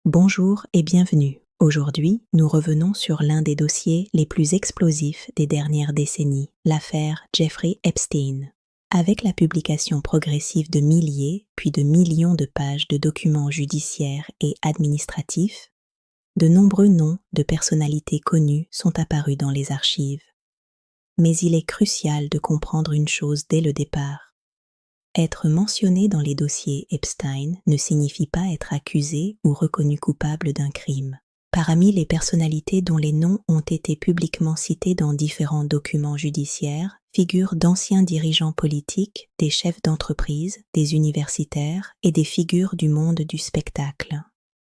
Bonjour et bienvenue. Aujourd'hui, nous revenons sur l'un des dossiers les plus explosifs des dernières décennies, l'affaire Jeffrey Epstein. Avec la publication progressive de milliers, puis de millions de pages de documents judiciaires et administratifs, de nombreux noms de personnalités connues sont apparus dans les archives. Mais il est crucial de comprendre une chose dès le départ. Être mentionné dans les dossiers Epstein ne signifie pas être accusé ou reconnu coupable d'un crime. Parmi les personnalités dont les noms ont été publiquement cités dans différents documents judiciaires figurent d'anciens dirigeants politiques, des chefs d'entreprise, des universitaires et des figures du monde du spectacle.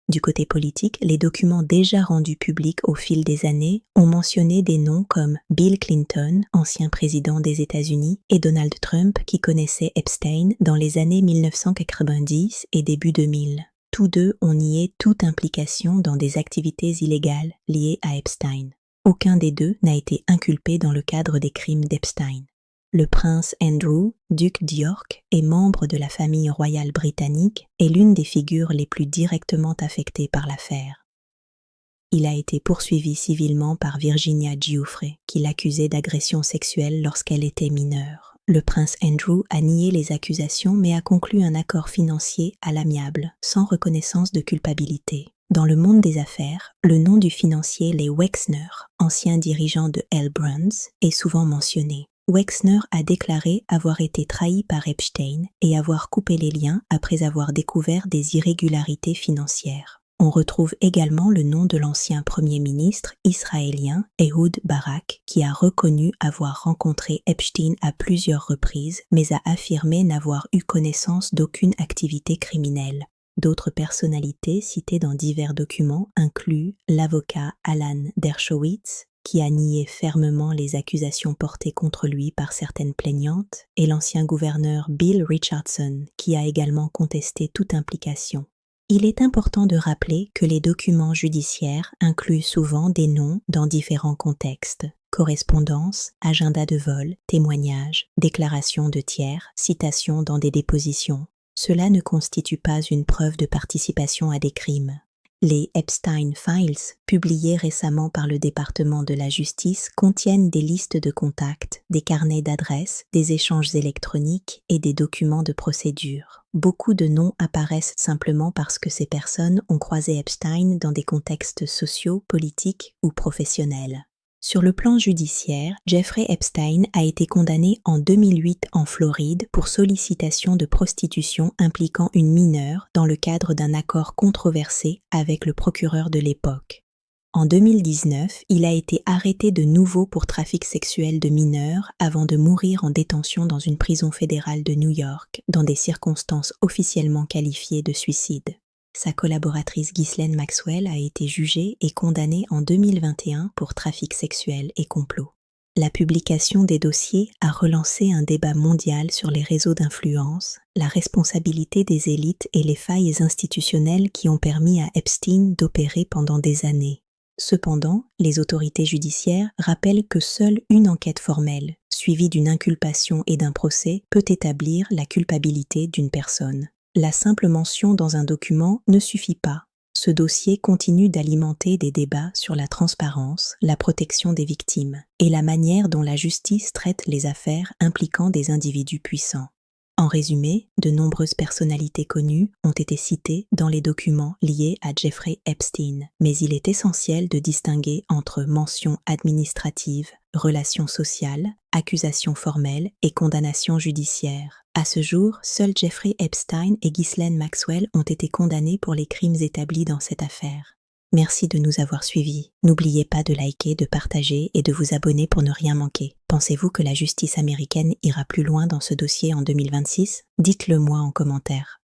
Du côté politique, les documents déjà rendus publics au fil des années ont mentionné des noms comme Bill Clinton, ancien président des États-Unis, et Donald Trump qui connaissait Epstein dans les années 1990 et début 2000. Tous deux ont nié toute implication dans des activités illégales liées à Epstein. Aucun des deux n'a été inculpé dans le cadre des crimes d'Epstein. Le prince Andrew, duc d'York et membre de la famille royale britannique, est l'une des figures les plus directement affectées par l'affaire. Il a été poursuivi civilement par Virginia Giuffre, qui l'accusait d'agression sexuelle lorsqu'elle était mineure. Le prince Andrew a nié les accusations mais a conclu un accord financier à l'amiable, sans reconnaissance de culpabilité. Dans le monde des affaires, le nom du financier Les Wexner, ancien dirigeant de L. Brands, est souvent mentionné. Wexner a déclaré avoir été trahi par Epstein et avoir coupé les liens après avoir découvert des irrégularités financières. On retrouve également le nom de l'ancien premier ministre israélien Ehud Barak qui a reconnu avoir rencontré Epstein à plusieurs reprises mais a affirmé n'avoir eu connaissance d'aucune activité criminelle. D'autres personnalités citées dans divers documents incluent l'avocat Alan Dershowitz, qui a nié fermement les accusations portées contre lui par certaines plaignantes, et l'ancien gouverneur Bill Richardson, qui a également contesté toute implication. Il est important de rappeler que les documents judiciaires incluent souvent des noms dans différents contextes: correspondance, agenda de vol, témoignages, déclarations de tiers, citations dans des dépositions. Cela ne constitue pas une preuve de participation à des crimes. Les Epstein Files, publiés récemment par le département de la justice, contiennent des listes de contacts, des carnets d'adresses, des échanges électroniques et des documents de procédure. Beaucoup de noms apparaissent simplement parce que ces personnes ont croisé Epstein dans des contextes sociaux, politiques ou professionnels. Sur le plan judiciaire, Jeffrey Epstein a été condamné en 2008 en Floride pour sollicitation de prostitution impliquant une mineure dans le cadre d'un accord controversé avec le procureur de l'époque. En 2019, il a été arrêté de nouveau pour trafic sexuel de mineurs avant de mourir en détention dans une prison fédérale de New York, dans des circonstances officiellement qualifiées de suicide. Sa collaboratrice Ghislaine Maxwell a été jugée et condamnée en 2021 pour trafic sexuel et complot. La publication des dossiers a relancé un débat mondial sur les réseaux d'influence, la responsabilité des élites et les failles institutionnelles qui ont permis à Epstein d'opérer pendant des années. Cependant, les autorités judiciaires rappellent que seule une enquête formelle, suivie d'une inculpation et d'un procès, peut établir la culpabilité d'une personne. La simple mention dans un document ne suffit pas. Ce dossier continue d'alimenter des débats sur la transparence, la protection des victimes et la manière dont la justice traite les affaires impliquant des individus puissants. En résumé, de nombreuses personnalités connues ont été citées dans les documents liés à Jeffrey Epstein, mais il est essentiel de distinguer entre mentions administratives, relations sociales, accusations formelles et condamnations judiciaires. À ce jour, seuls Jeffrey Epstein et Ghislaine Maxwell ont été condamnés pour les crimes établis dans cette affaire. Merci de nous avoir suivis. N'oubliez pas de liker, de partager et de vous abonner pour ne rien manquer. Pensez-vous que la justice américaine ira plus loin dans ce dossier en 2026? Dites-le moi en commentaire.